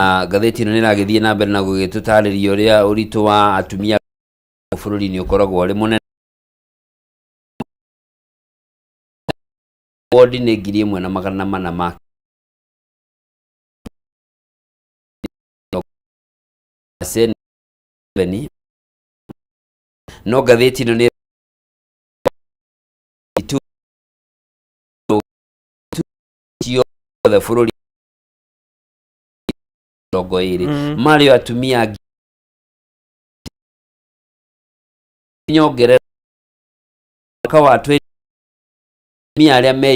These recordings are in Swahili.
ngathĩti ĩno nĩragĩthiĩ na mbere na gũgĩtũtarĩria ũrĩa ũritũ wa atumia bũrũri-inĩ ũkoragwo ũrĩ mũnene. Wodi nĩ 1,400 ma no ngathĩti ĩno nĩ bũrũri marĩ atumia nyongerera mwaka wa 20 arĩa me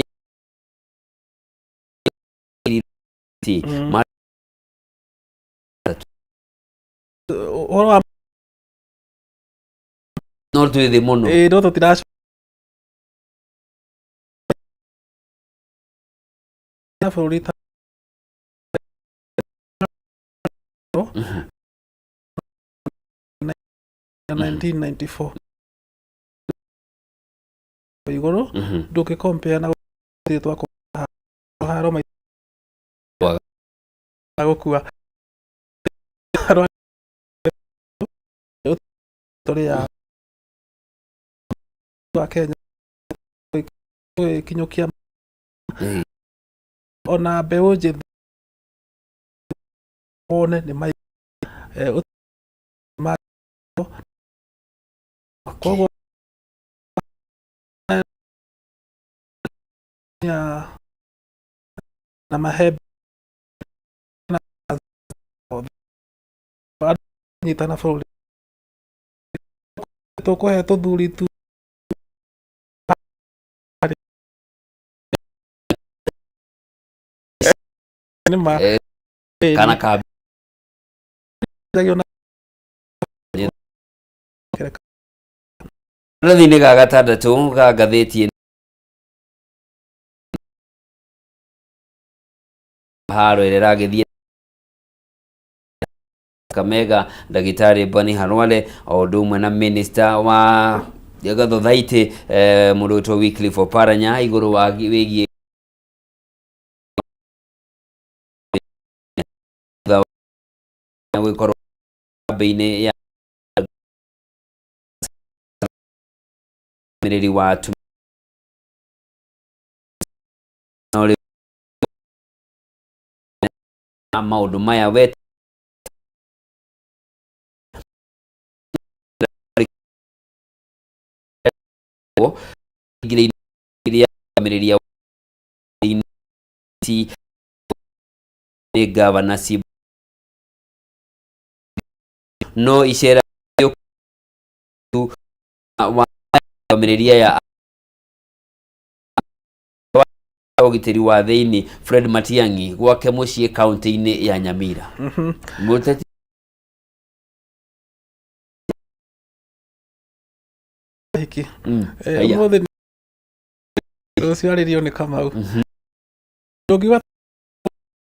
no twĩ thĩ mũno no tũtiracoka bũrũri ta 1994 igũrũ ndũngĩkompea na twakwa haro gũkua tũrĩ ya Kenya kinyũkia ona mbeũ njĩthĩ one nĩ mai koguo na mahembe nyitana bũrũri tũkũhe tũthuri tu kana ka rĩthĩ-inĩ ga gatandatũ ga ngathĩti haro ĩrĩa ĩragĩthiĩ Kakamega ndagĩtarĩ Boni Halwale o ũndũ ũmwe na minista wa gathothaithi mũndũ wĩtwo Wycliffe Oparanya igũrũ wa wĩgiĩ gũkorwo kambĩ-inĩ ya mĩrĩri wa atumia maũndũ maya wet mĩrĩri ya gavana no icera wa mĩrĩria ya ũgitĩri wa thĩinĩ Fred Matiang'i gwake mũciĩ kaunti-inĩ ya Nyamira. Mũteti hiki mũthĩ rũciũ arĩrio nĩ Kamau ndũngiuga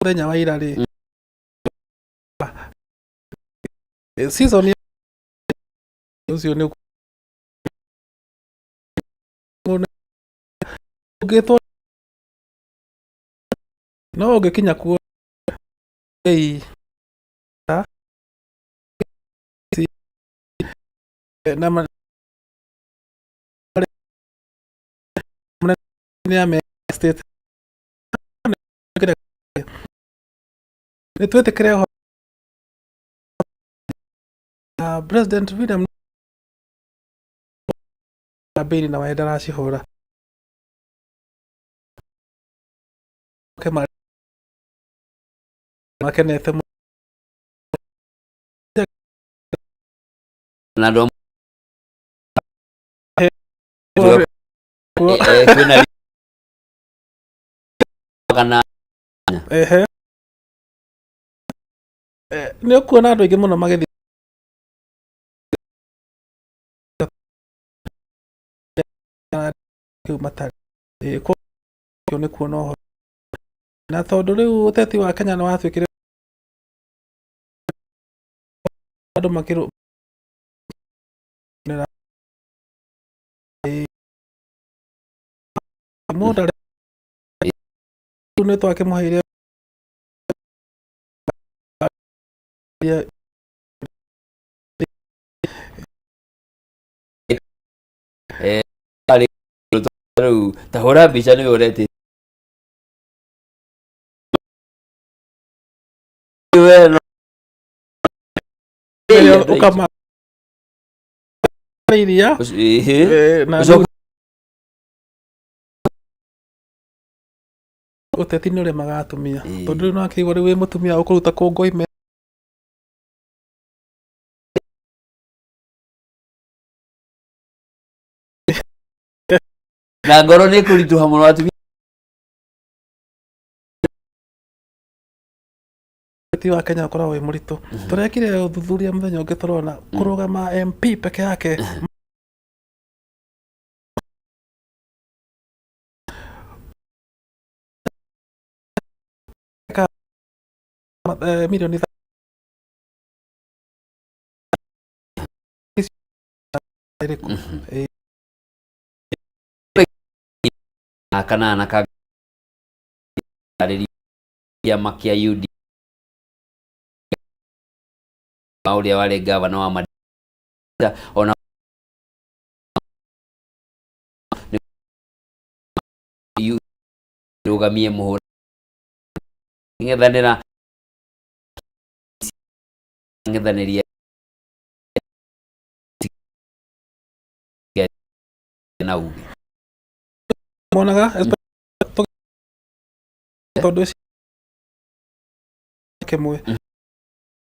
mũthenya wa ira rĩ season ũcio nĩ ũngĩtwo no ũngĩkinya kuo na state nĩtwĩtĩkĩre President William kambĩini na wenda aracihũra makenete na ndo kana nĩ ũkuona andũ aingĩ mũno magĩthiĩ matarĩ nĩ kuona ũhoro na tondũ rĩu ũteti wa Kenya nĩ watuĩkire andũ makĩrũ mũndũ nĩ twakĩmũheire tahora mbica nĩ ũreti ukama iria na uteti nĩ ũremaga atumia tondũ rĩu nĩwakĩigua rĩu wĩ mũtumia ũkũruta kũngũ ime na ngoro nĩ kũritũha mũno atumia uteti wa Kenya ũkoragwo wĩ mũritũ tũrekire ũthuthuria mũthenya ũngĩ tũrona kũrũgama MP peke yake milioni kana kĩama kĩa UD ũrĩa warĩ gavana wa Madina ona rũgamie mũhũra ng'ethanĩria na uge monaga tondũ kĩmwe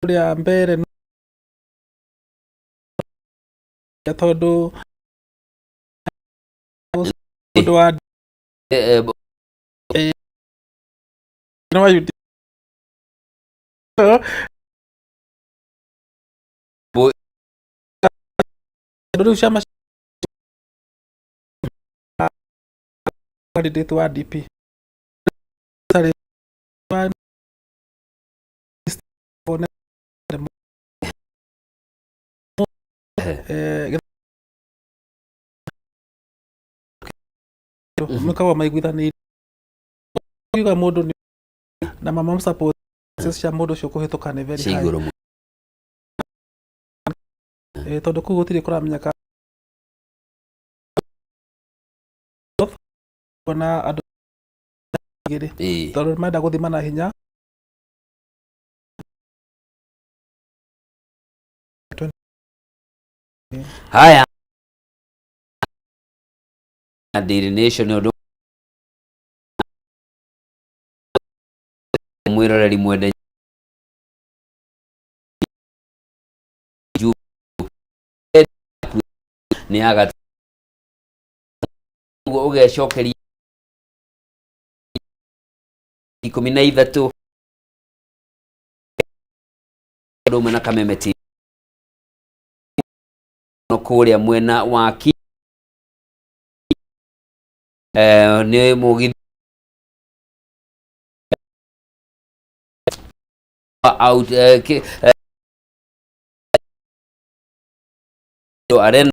ũrĩa mbere tondũ wa no UD rĩu ciama candidate wa DP mkawa maiguithanĩirie kiuga mũndũ na mama support cia mũndũ ũcio kũhĩtũka nĩ very high tondũ kũu gũtirĩ kũramenyeka na andũ igĩrĩ tondũ nĩmarenda gũthima na hinya haya Daily Nation ũndũ mwĩroreri mwende nĩ agatũ ũgecokeria 13 ũmwe na Kameme TV no kũrĩa mwena wa nĩ mũgithi out arena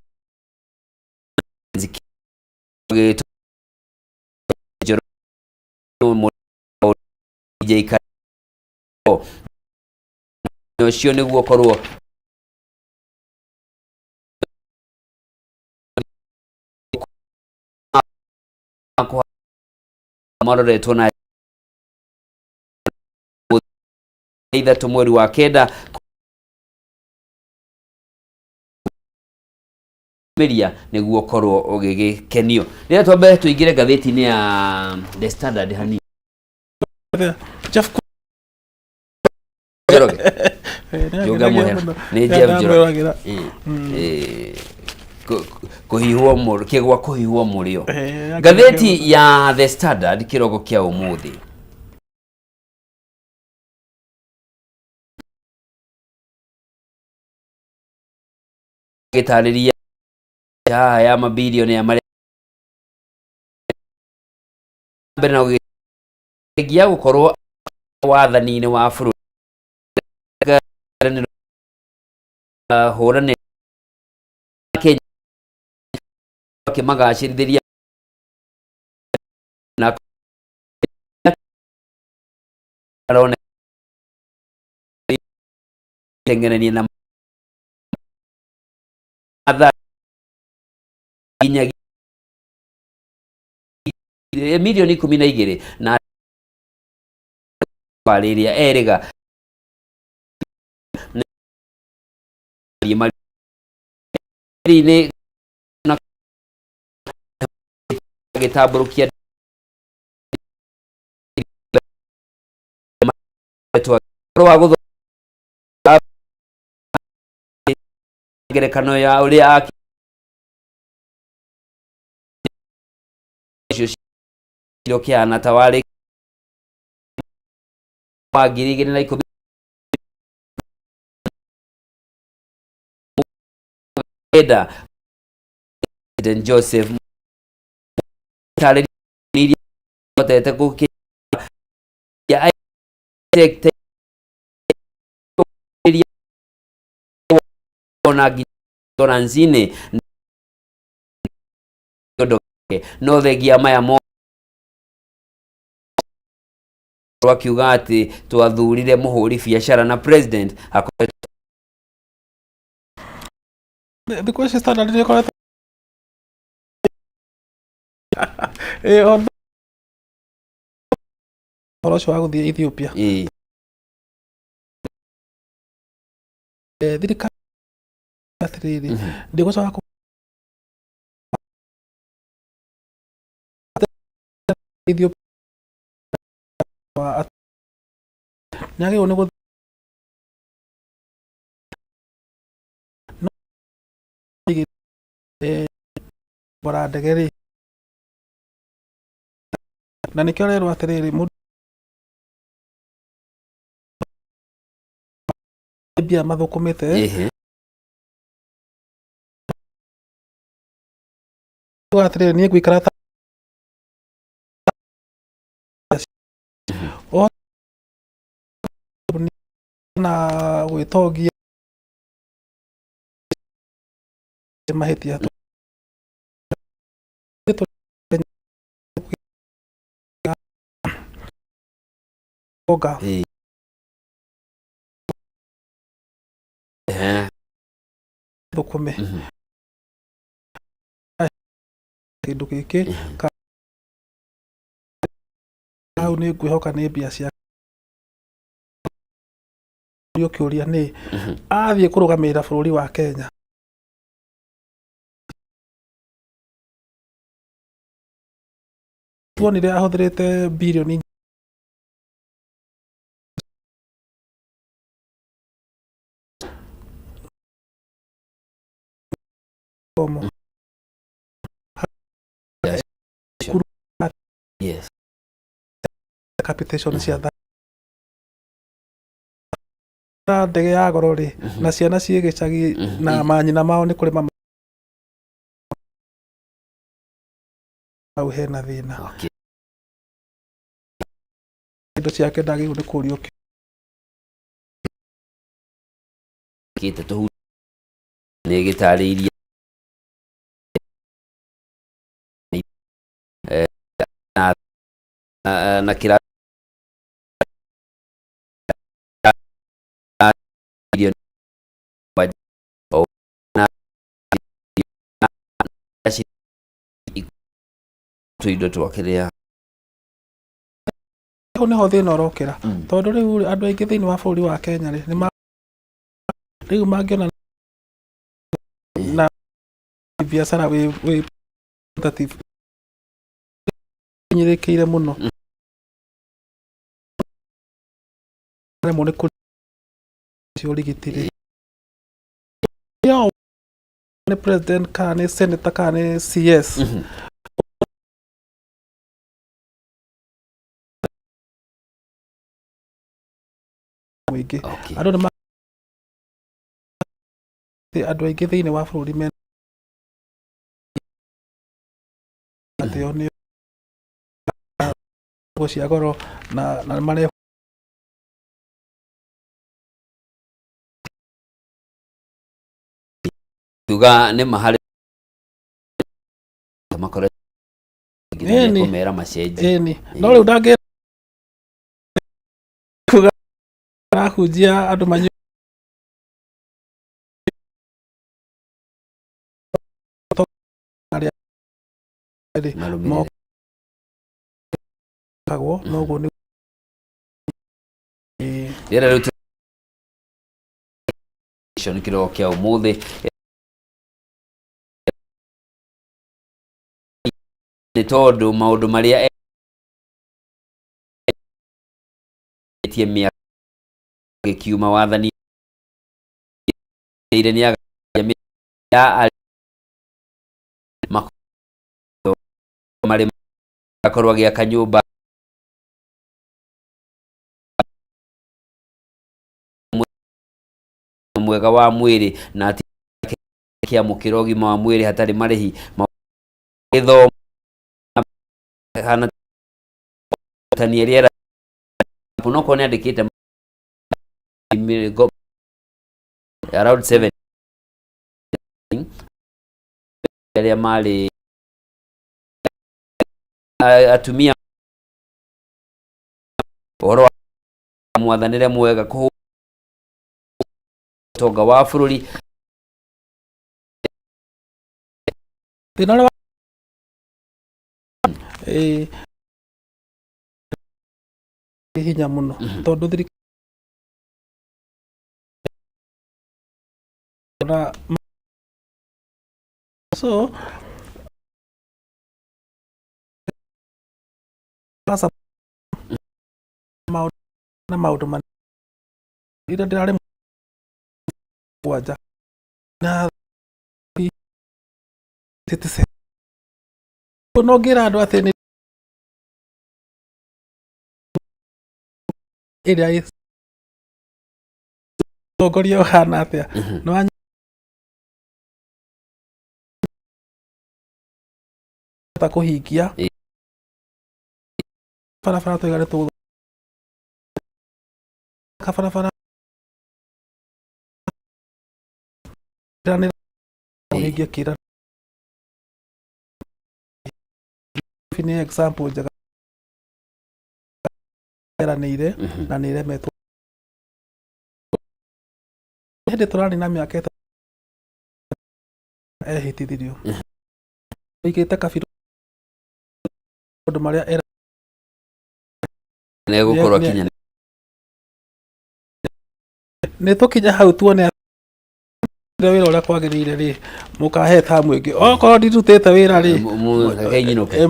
ũcio nĩguo korwo maroretwo na 3 mweri wa kenda meria nĩguo korwo ũgĩgĩkenio rĩrĩa twambe tũingĩre ngathĩti-inĩ ya The Standard hani Jeff Njoroge Njoga Mũhera nĩ Jeff Njoroge kũhihwo mũrĩo kĩgwa kũhihwo mũrĩo ngathĩti ya The Standard kĩrogo kĩa ũmũthĩ gĩtarĩria ya mabilioni ya marĩa mbere na gĩa gũkorwo wathani-inĩ wa bũrũri hũranĩra Kenya makĩmagacĩrithĩria na tengenania na adha milioni 12 na paliria erega na gitaburukia wa ngerekano ya uria kiana tawari wa ngiri na 10 President Joseph tare ni tete kuki ya sekte ona gitonanzine no thegia maya mo wakiuga ati twathurire muhuri biashara na president the question started ni kwa on orosho wa guthie Ethiopia thirikari atiriri ndigucoka Ethiopia nyage one go bora ndegeri na nikio rero atiriri bia mathukumite atiriri ni gwikara na gwitogia mahitia oga thukume kindu giki au ni ngwihoka ni bia cia kiuria ni athie kurugamira bururi wa Kenya tuonire ahuthirite bilioni yes capitation cia ndege ya gorori na ciana cie gicagi na manyina mao ni kuri mama au hena thina indo ciake ndagirwo ni kurio kite tu ni gitariria na kira tuindo twakiria ni ho thina urokira tondu riu andu aingi thiini wa bururi wa Kenya ni riu mangiona na biashara we tatifu nyirekeire muno remo ni kuri urigitire yo ni president kana senator kana CS wiki andu ni andu aingi thiini wa bururi men atio ni cia goro na mare tuga ni mahali makore ni kumera maceji no riu ndange kuga rahujia andu manyu kagwo noguo ni rĩera rĩu kĩroko kĩa ũmũthĩ nĩ tondũ maũndũ marĩa etie mĩaka gĩkiuma wathani nĩ ya marĩ akorwo agĩaka nyũmba mwega wa mwĩrĩ na kĩamũkĩra ũgima wa mwĩrĩ hatarĩ marĩhi gĩthomo hana tania rĩera kunoko nĩ andĩkĩte around 7 arĩa marĩ atumia ũhoro wa mwathanĩre mwega tonga wa bũrũri thĩna hinya mũno tondũ thirikari so maũndũ manene ndĩrarĩ mwanja na no ngĩra andũ atĩ nĩ ĩrĩa ũtongoria ũhana atĩa nĩ kũhingia barabara tũiganĩtwo barabara kuhingia kĩra ni example njega eranĩire na nĩ iremetwo hĩndĩ tũrarĩ na mĩaka ehĩtithirio oigĩte kabirũ maũndũ marĩa negũkorwo akinya nĩ tũkinya hau tuone wĩra ũrĩa kwagĩrĩire rĩ mũkahe tamu ĩngĩ okorwo ndirutĩte wĩra rĩ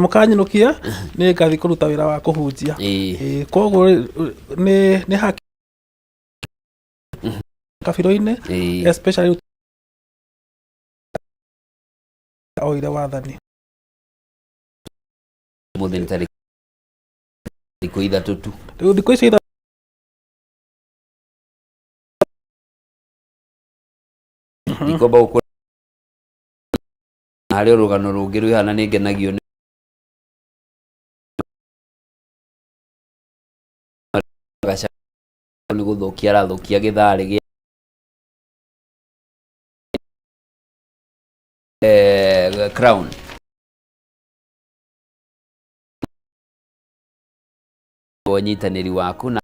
mũkanyinũkia nĩ ngathi kũruta wĩra wa kũhunjia koguo nĩ haki kabirũ-inĩ especially oire wathani mũthĩ nĩ tarĩki thikũ ithatũ tu rĩu thikũ icio ithatũ ikomba gũkũra harĩ ũrũgano rũngĩ rwĩhana nĩ ngenagio nĩ gũthũkia arathũkia gĩtharĩ gĩa Crown ũnyitanĩri waku na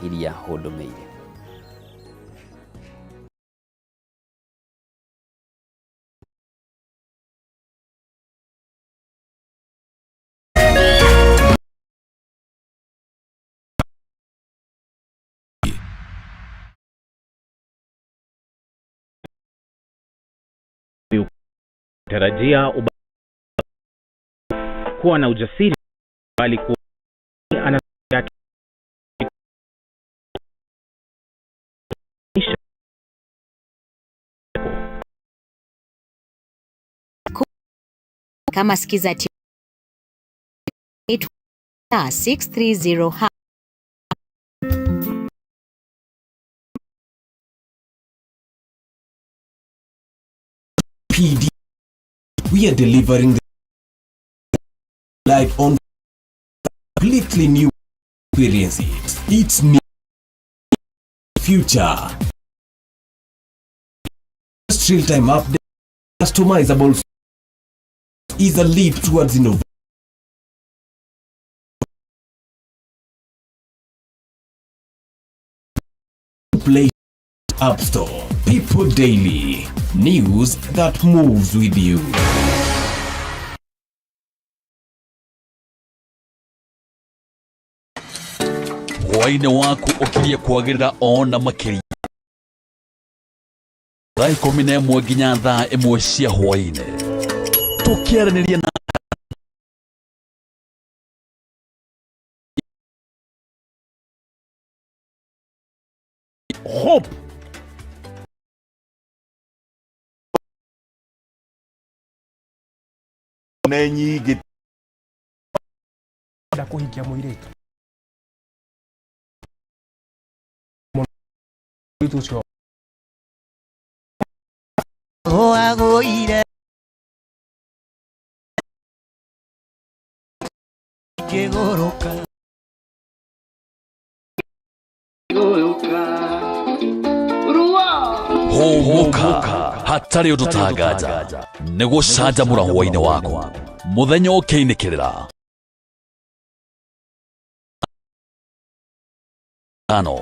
iria hũndũmĩire tarajia kuwa na ujasiri bali kuwa ana kama sikiza 630 PD. We are delivering the live on completely new experiences. It's new future. Just real-time update, customizable is a leap towards innovation. Play App Store. People Daily. News that moves with you. Hwaine waku ukirie kwagirira ona makiri. Thaa 11 nginya thaa 1 cia hwaine. Tukiaraniria na Hope na nyingi da kuhikia muiritu muiritu agoire kegoroka Homoka hatari udutagaja nego canjamura hwaine waku muthenya ukeinikirira ano